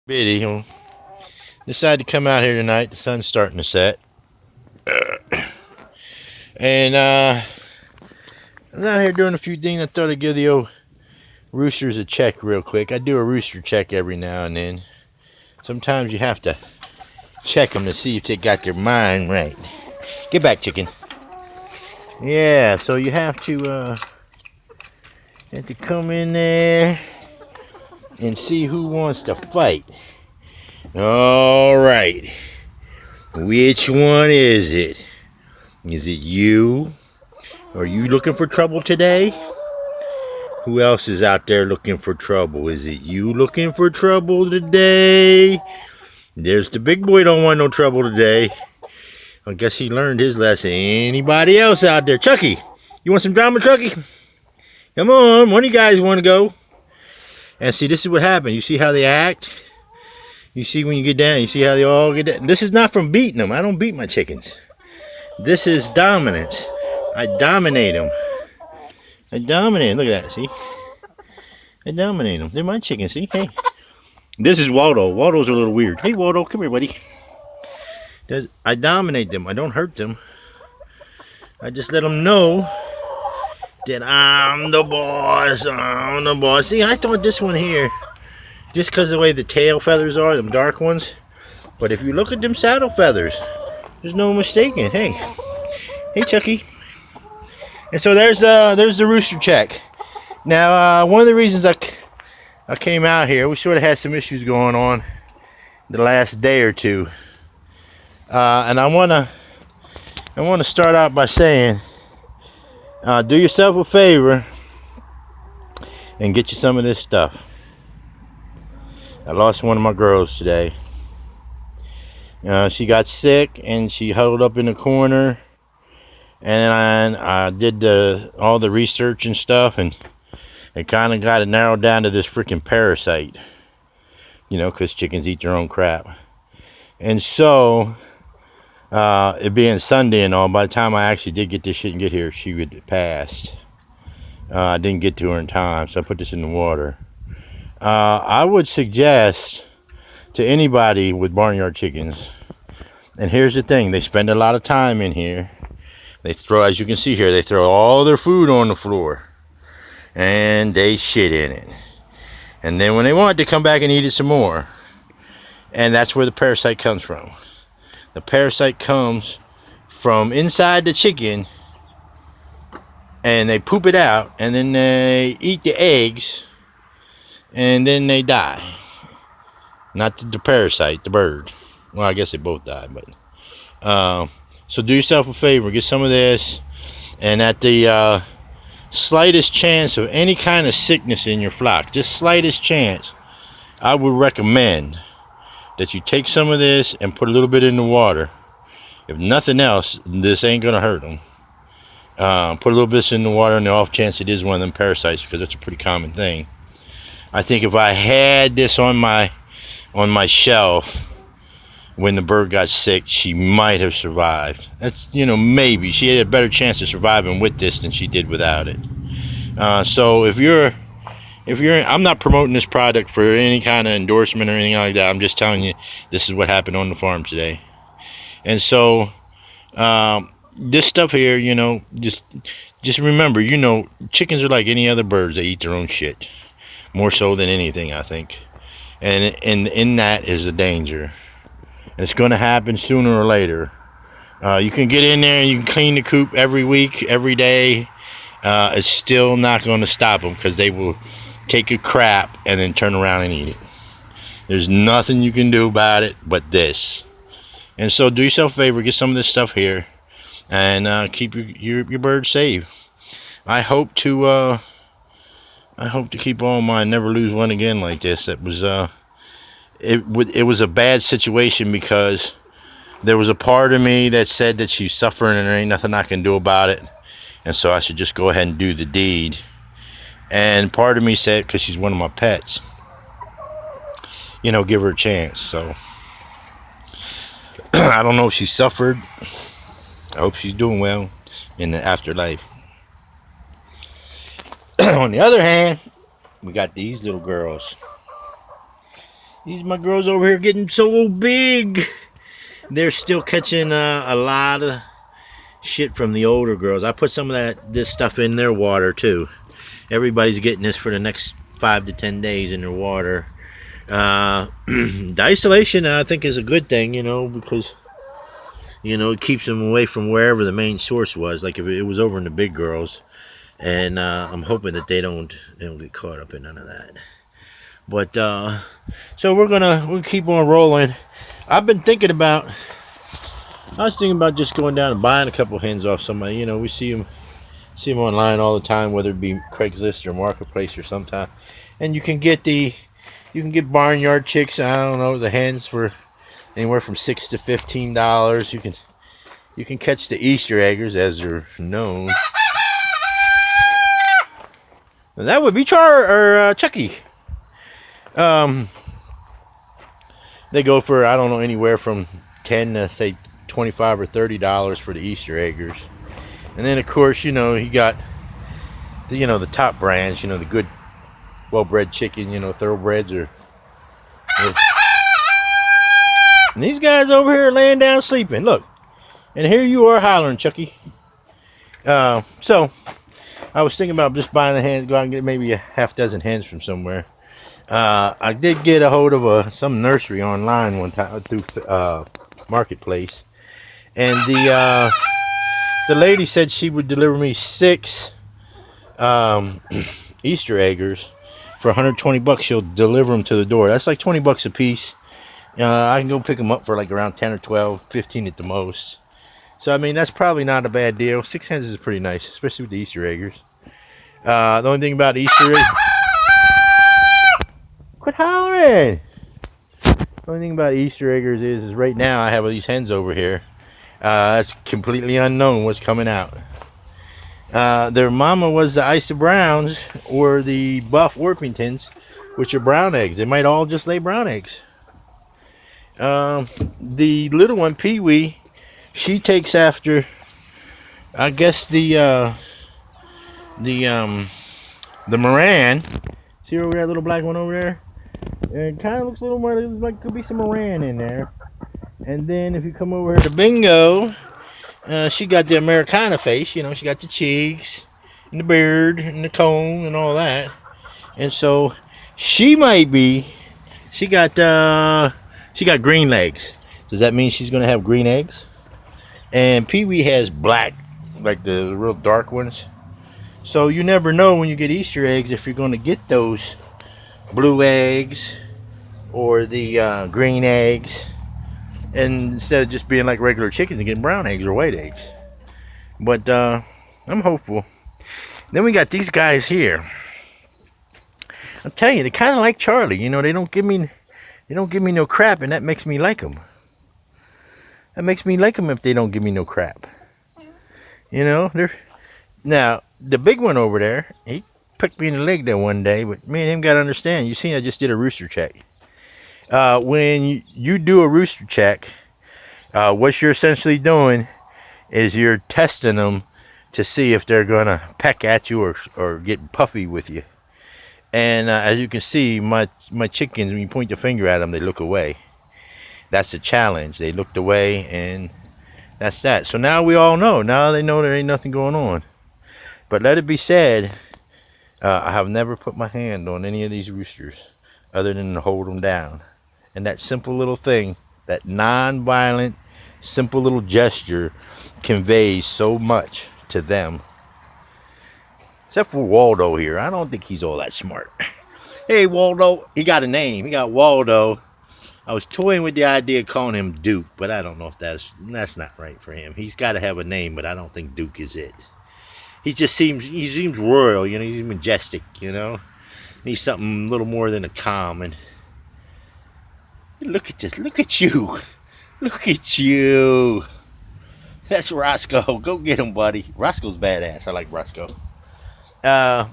Biddy decided to come out here tonight. The sun's starting to set. And I'm out here doing a few things. I thought I'd give the old roosters a check real quick. I do a rooster check every now and then. Sometimes you have to check them to see if they got their mind right. Get back, chicken. Yeah, so you have to come in there and see who wants to fight. All right. Which one is it? Is it you? Are you looking for trouble today? Who else is out there looking for trouble? Is it you looking for trouble today? There's the big boy don't want no trouble today. I guess he learned his lesson. Anybody else out there? Chucky, you want some drama, Chucky? Come on, one of you guys want to go. And see, this is what happened. You see how they act? You see when you get down, you see how they all get down. This is not from beating them. I don't beat my chickens. This is dominance. I dominate them. I dominate them. Look at that, see? I dominate them. They're my chickens, see? Hey. This is Waldo. Waldo's a little weird. Hey, Waldo, come here, buddy. I dominate them. I don't hurt them. I just let them know that I'm the boss. I'm the boss. See, I thought this one here, just because of the way the tail feathers are, them dark ones. But if you look at them saddle feathers, there's no mistaking. Hey, Chucky. And so there's the rooster check. Now, one of the reasons I came out here, we sort of had some issues going on the last day or two, and I wanna start out by saying, do yourself a favor and get you some of this stuff. I lost one of my girls today. She got sick and she huddled up in the corner, and I did all the research and stuff, and it kind of got it narrowed down to this freaking parasite, because chickens eat their own crap. And so it being Sunday and all, by the time I actually did get this shit and get here, she had passed. I didn't get to her in time, so I put this in the water. I would suggest to anybody with barnyard chickens, and here's the thing, they spend a lot of time in here. They throw, as you can see here, they throw all their food on the floor and they shit in it, and then when they want, they come back and eat it some more. And that's where the parasite comes from. The parasite comes from inside the chicken, and they poop it out, and then they eat the eggs, and then they die. Not the parasite, the bird. Well, I guess they both die, but so do yourself a favor, get some of this, and at the slightest chance of any kind of sickness in your flock, just slightest chance, I would recommend that you take some of this and put a little bit in the water. If nothing else, this ain't gonna hurt them. Put a little bit in the water, and the off chance it is one of them parasites, because that's a pretty common thing. I think if I had this on my shelf when the bird got sick, she might have survived. That's, maybe she had a better chance of surviving with this than she did without it. So if you're, I'm not promoting this product for any kind of endorsement or anything like that. I'm just telling you this is what happened on the farm today. And so this stuff here, just remember, chickens are like any other birds. They eat their own shit, more so than anything, I think. And in that is the danger. It's going to happen sooner or later. You can get in there and you can clean the coop every week, every day. It's still not going to stop them, because they will take a crap and then turn around and eat it. There's nothing you can do about it but this. And so do yourself a favor, get some of this stuff here, and keep your birds safe. I hope to keep all mine, never lose one again like this. It was a bad situation, because there was a part of me that said that she's suffering and there ain't nothing I can do about it, and so I should just go ahead and do the deed. And part of me said, because she's one of my pets, give her a chance. So I don't know if she suffered. I hope she's doing well in the afterlife. On the other hand, we got these little girls. These my girls over here getting so big. They're still catching a lot of shit from the older girls. I put some of this stuff in their water too. Everybody's getting this for the next 5 to 10 days in their water. The isolation, I think, is a good thing, because it keeps them away from wherever the main source was. Like if it was over in the big girls, and I'm hoping that they don't get caught up in none of that. But so we'll keep on rolling. I was thinking about just going down and buying a couple hens off somebody. We see them online all the time, whether it be Craigslist or Marketplace or sometime. And you can get barnyard chicks. I don't know, the hens for anywhere from $6 to $15. You can catch the Easter eggers, as they're known. And that would be Chucky. They go for, I don't know, anywhere from $10 to say $25 or $30 for the Easter eggers. And then of course, you got the top brands, the good well-bred chicken, thoroughbreds and these guys over here are laying down sleeping. Look. And here you are hollering, Chucky. So I was thinking about just buying the hens, go out and get maybe a half dozen hens from somewhere. I did get a hold of some nursery online one time through Marketplace, and the lady said she would deliver me 6 Easter eggers for $120. She'll deliver them to the door. That's like $20 a piece. I can go pick them up for like around 10 or 12, 15 at the most. So I mean, that's probably not a bad deal. 6 hens is pretty nice, especially with the Easter eggers. The only thing about Easter egg. Quit hollering! The only thing about Easter eggers is right now I have these hens over here. It's completely unknown what's coming out. Their mama was the Isa Browns or the Buff Orpingtons, which are brown eggs. They might all just lay brown eggs. The little one, Pee Wee, she takes after, I guess, the Moran. See over that little black one over there? It kind of looks a little more like could be some Moran in there. And then if you come over here to Bingo, she got the Americana face. She got the cheeks and the beard and the comb and all that. And so she got green legs. Does that mean she's gonna have green eggs? And Pee Wee has black, like the real dark ones. So you never know when you get Easter eggs if you're gonna get those blue eggs or the green eggs, and instead of just being like regular chickens and getting brown eggs or white eggs. But I'm hopeful. Then we got these guys here. I'll tell you, they kind of like Charlie. They don't give me no crap, and that makes me like them. That makes me like them if they don't give me no crap. They're now the big one over there. He picked me in the leg there one day, but me and him got to understand. You see, I just did a rooster check. When you do a rooster check, what you're essentially doing is you're testing them to see if they're gonna peck at you or get puffy with you. And as you can see, my chickens, when you point the finger at them, they look away. That's a challenge. They looked away, and that's that. So now we all know. Now they know there ain't nothing going on. But let it be said, I have never put my hand on any of these roosters other than to hold them down. And that simple little thing, that non-violent, simple little gesture conveys so much to them. Except for Waldo here. I don't think he's all that smart. Hey, Waldo. He got a name. He got Waldo. I was toying with the idea of calling him Duke, but I don't know if that's not right for him. He's got to have a name, but I don't think Duke is it. He seems royal, he's majestic, Needs something a little more than a common. Look at this, look at you. Look at you. That's Roscoe. Go get him, buddy. Roscoe's badass. I like Roscoe. I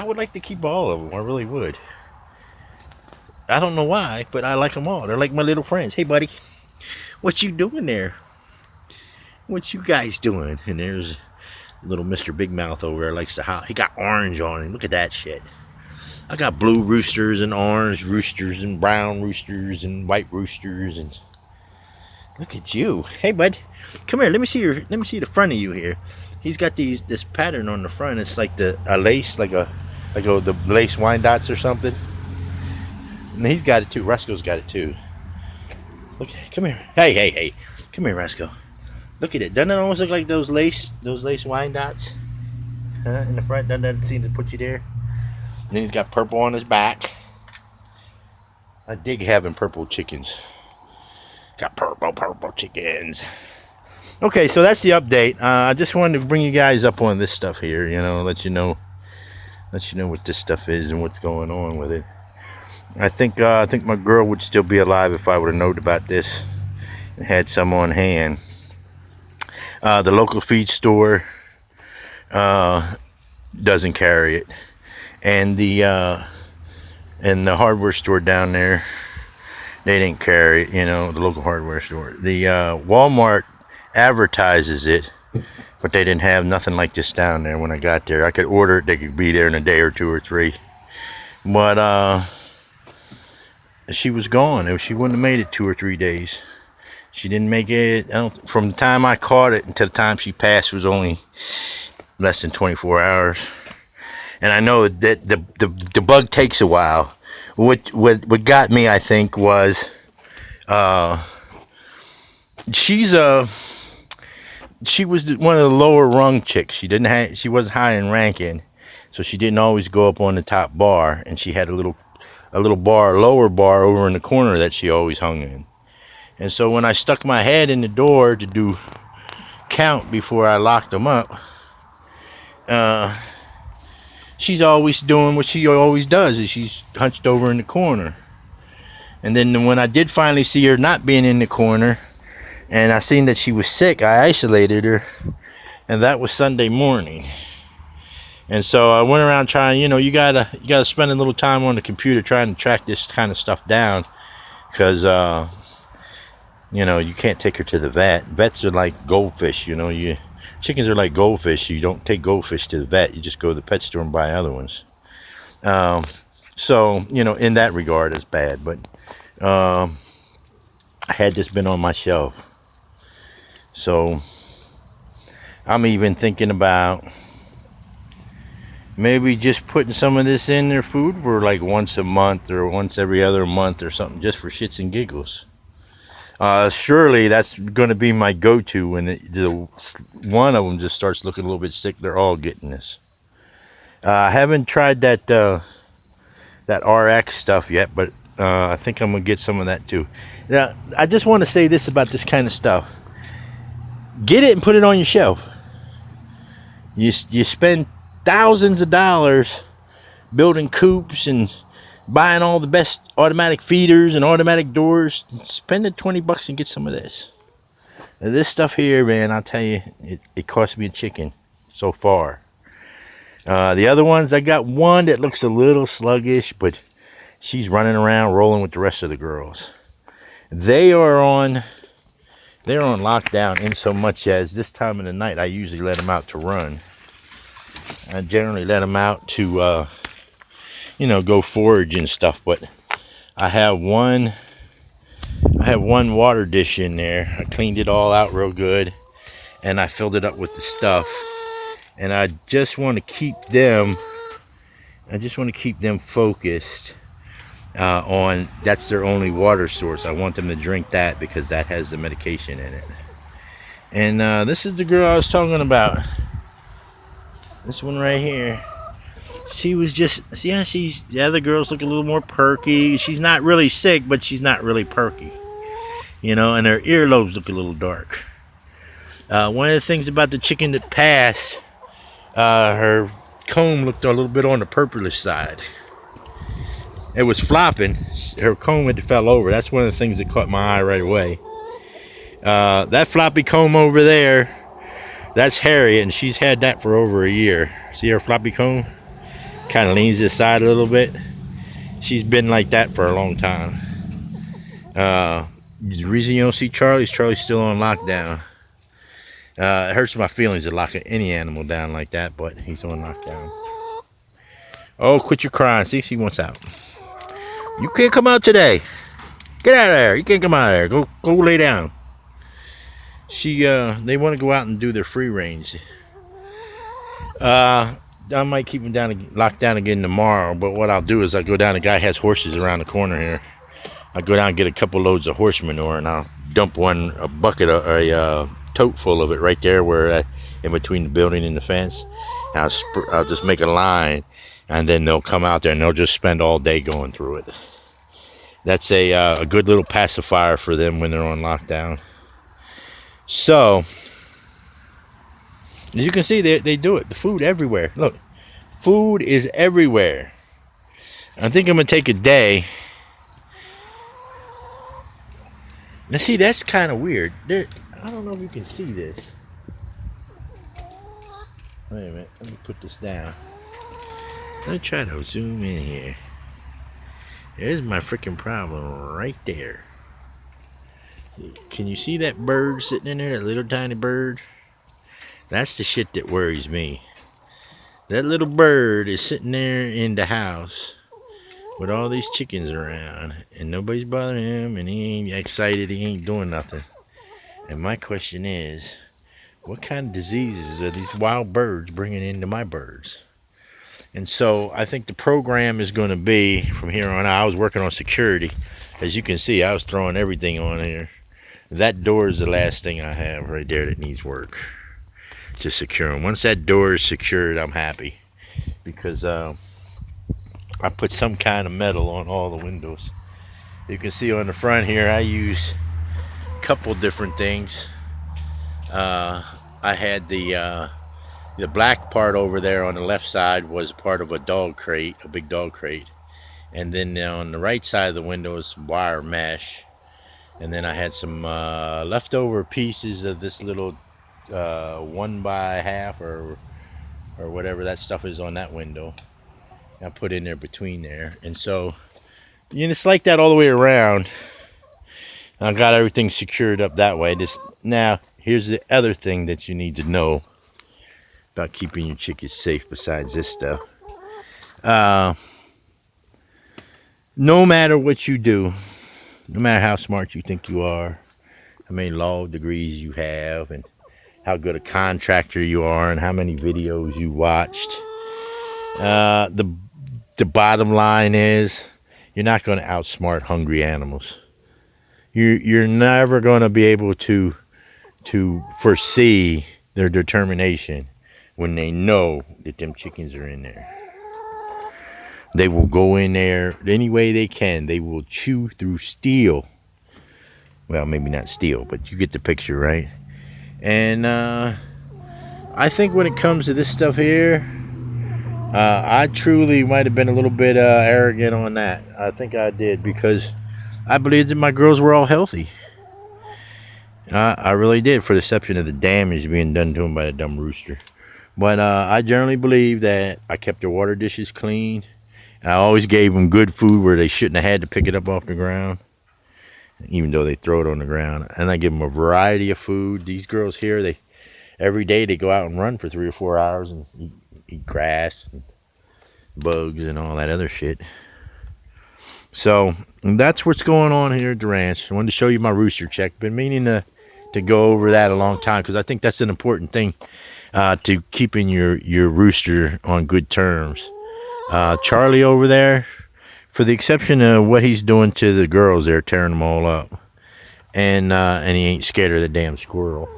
would like to keep all of them. I really would. I don't know why, but I like them all. They're like my little friends. Hey, buddy. What you doing there? What you guys doing? And there's little Mr. Big Mouth over there likes to howl. He got orange on him. Look at that shit. I got blue roosters and orange roosters and brown roosters and white roosters. And look at you. Hey, bud, come here. Let me see the front of you here. He's got this pattern on the front. It's like a lace, like the lace Wyandottes or something. And he's got it too. Roscoe's got it too. Look, come here. Hey. Come here, Roscoe. Look at it. Doesn't it almost look like those lace Wyandottes? In the front. Doesn't that seem to put you there? And then he's got purple on his back. I dig having purple chickens. Got purple chickens. Okay, so that's the update. I just wanted to bring you guys up on this stuff here. You know, let you know what this stuff is and what's going on with it. I think my girl would still be alive if I would have known about this and had some on hand. The local feed store doesn't carry it, and the hardware store down there, they didn't carry it. You know, the local hardware store. The Walmart advertises it, but they didn't have nothing like this down there when I got there. I could order it; they could be there in a day or two or three, but she was gone. She wouldn't have made it 2 or 3 days. She didn't make it. From the time I caught it until the time she passed was only less than 24 hours. And I know that the bug takes a while. What got me, I think, was she was one of the lower rung chicks. She wasn't high in ranking, so she didn't always go up on the top bar. And she had a lower bar over in the corner that she always hung in. And so when I stuck my head in the door to do count before I locked them up, she's always doing what she always does, is she's hunched over in the corner. And then when I did finally see her not being in the corner, and I seen that she was sick, I isolated her, and that was Sunday morning. And so I went around trying, you gotta spend a little time on the computer trying to track this kind of stuff down, because you can't take her to the vet. Vets are like goldfish. Chickens are like goldfish. You don't take goldfish to the vet. You just go to the pet store and buy other ones. So in that regard, it's bad. But had this been on my shelf, so I'm even thinking about maybe just putting some of this in their food for like once a month or once every other month or something, just for shits and giggles. Surely that's going to be my go-to when one of them just starts looking a little bit sick. They're all getting this. I haven't tried that RX stuff yet, but I think I'm going to get some of that too. Now, I just want to say this about this kind of stuff. Get it and put it on your shelf. You spend thousands of dollars building coops and buying all the best automatic feeders and automatic doors. Spend the $20 and get some of this. Now, this stuff here, man, I'll tell you, it cost me a chicken so far. The other ones, I got one that looks a little sluggish, but she's running around rolling with the rest of the girls. They're on lockdown, in so much as this time of the night I usually let them out to run. I generally let them out to go forage and stuff, but I have one water dish in there. I cleaned it all out real good, and I filled it up with the stuff, and I just want to keep them focused on that's their only water source. I want them to drink that because that has the medication in it. And this is the girl I was talking about, this one right here. She was just, the other girls look a little more perky. She's not really sick, but she's not really perky. And her earlobes look a little dark. One of the things about the chicken that passed, her comb looked a little bit on the purplish side. It was flopping. Her comb had fell over. That's one of the things that caught my eye right away. That floppy comb over there, that's Harriet, and she's had that for over a year. See her floppy comb? Kind of leans this side a little bit. She's been like that for a long time. The reason you don't see Charlie's still on lockdown. It hurts my feelings to lock any animal down like that, but he's on lockdown. Oh, quit your crying. See, she wants out. You can't come out today. Get out of there. You can't come out of there. Go lay down. They want to go out and do their free range. I might keep them locked down again tomorrow, but what I'll do is I'll go down. The guy has horses around the corner here. I'll go down and get a couple loads of horse manure, and I'll dump a tote full of it right there where in between the building and the fence. And I'll just make a line, and then they'll come out there and they'll just spend all day going through it. That's a good little pacifier for them when they're on lockdown. So, as you can see, they do it. The food everywhere. Look, food is everywhere. I think I'm going to take a day. Now, see, that's kind of weird. I don't know if you can see this. Wait a minute. Let me put this down. Let me try to zoom in here. There's my freaking problem right there. Can you see that bird sitting in there? That little tiny bird? That's the shit that worries me. That little bird is sitting there in the house with all these chickens around, and nobody's bothering him, and he ain't excited, he ain't doing nothing. And my question is, what kind of diseases are these wild birds bringing into my birds? And so I think the program is going to be, from here on out, I was working on security. As you can see, I was throwing everything on here. That door is the last thing I have right there that needs work. Just securing. Once that door is secured, I'm happy. Because I put some kind of metal on all the windows. You can see on the front here, I use a couple different things. I had the black part over there on the left side was part of a dog crate, a big dog crate. And then on the right side of the window is some wire mesh. And then I had some leftover pieces of this little 1x1/2 or whatever that stuff is on that window. I put in there between there. And so, it's like that all the way around. I got everything secured up that way. Now, here's the other thing that you need to know about keeping your chickens safe besides this stuff. No matter what you do, no matter how smart you think you are, how many law degrees you have, and how good a contractor you are, and how many videos you watched, the bottom line is you're not going to outsmart hungry animals. You're never going to be able to foresee their determination when they know that them chickens are in there. They will go in there any way they can. They will chew through steel. Well, maybe not steel, but you get the picture, right? And I think when it comes to this stuff here, I truly might have been a little bit arrogant on that. I think I did, because I believed that my girls were all healthy. I really did, for the exception of the damage being done to them by the dumb rooster. But I generally believe that I kept their water dishes clean. I always gave them good food where they shouldn't have had to pick it up off the ground, even though they throw it on the ground. And I give them a variety of food. These girls here, every day they go out and run for 3 or 4 hours and eat grass and bugs and all that other shit. So that's what's going on here at the ranch. I wanted to show you my rooster check. Been meaning to go over that a long time, because I think that's an important thing to keeping your rooster on good terms. Charlie over there, for the exception of what he's doing to the girls, they're tearing them all up, and he ain't scared of the damn squirrel.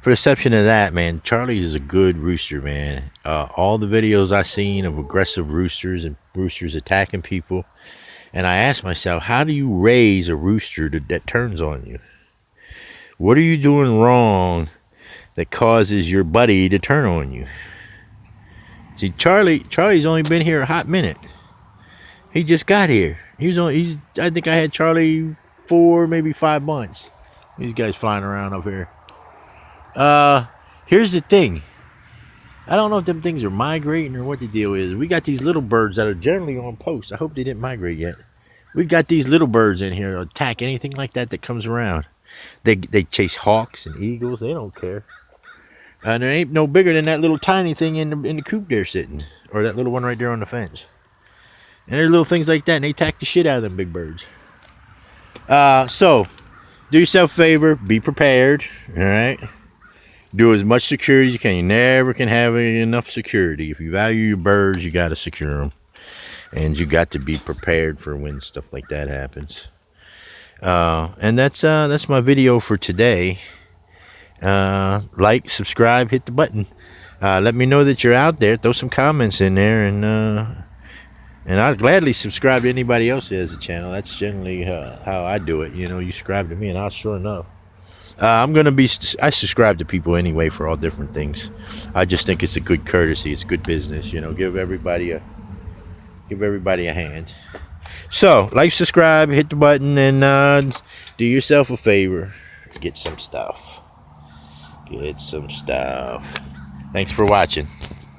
For the exception of that, man, Charlie is a good rooster, man. All the videos I've seen of aggressive roosters and roosters attacking people, and I ask myself, how do you raise a rooster that turns on you? What are you doing wrong that causes your buddy to turn on you? See, Charlie's only been here a hot minute. He just got here. I think I had Charlie 4, maybe 5 months. These guys flying around up here. Here's the thing. I don't know if them things are migrating or what the deal is. We got these little birds that are generally on post. I hope they didn't migrate yet. We got these little birds in here that attack anything like that comes around. They chase hawks and eagles. They don't care. And there ain't no bigger than that little tiny thing in the coop there sitting. Or that little one right there on the fence. And there's little things like that, and they attack the shit out of them big birds. So, do yourself a favor. Be prepared. Alright? Do as much security as you can. You never can have enough security. If you value your birds, you got to secure them. And you got to be prepared for when stuff like that happens. And that's my video for today. Like, subscribe, hit the button. Let me know that you're out there. Throw some comments in there, and I'd gladly subscribe to anybody else that has a channel. That's generally how I do it. You know, you subscribe to me, and I'll sure enough. I subscribe to people anyway for all different things. I just think it's a good courtesy. It's good business. You know, give everybody a hand. So, like, subscribe, hit the button, and do yourself a favor. Get some stuff. Thanks for watching.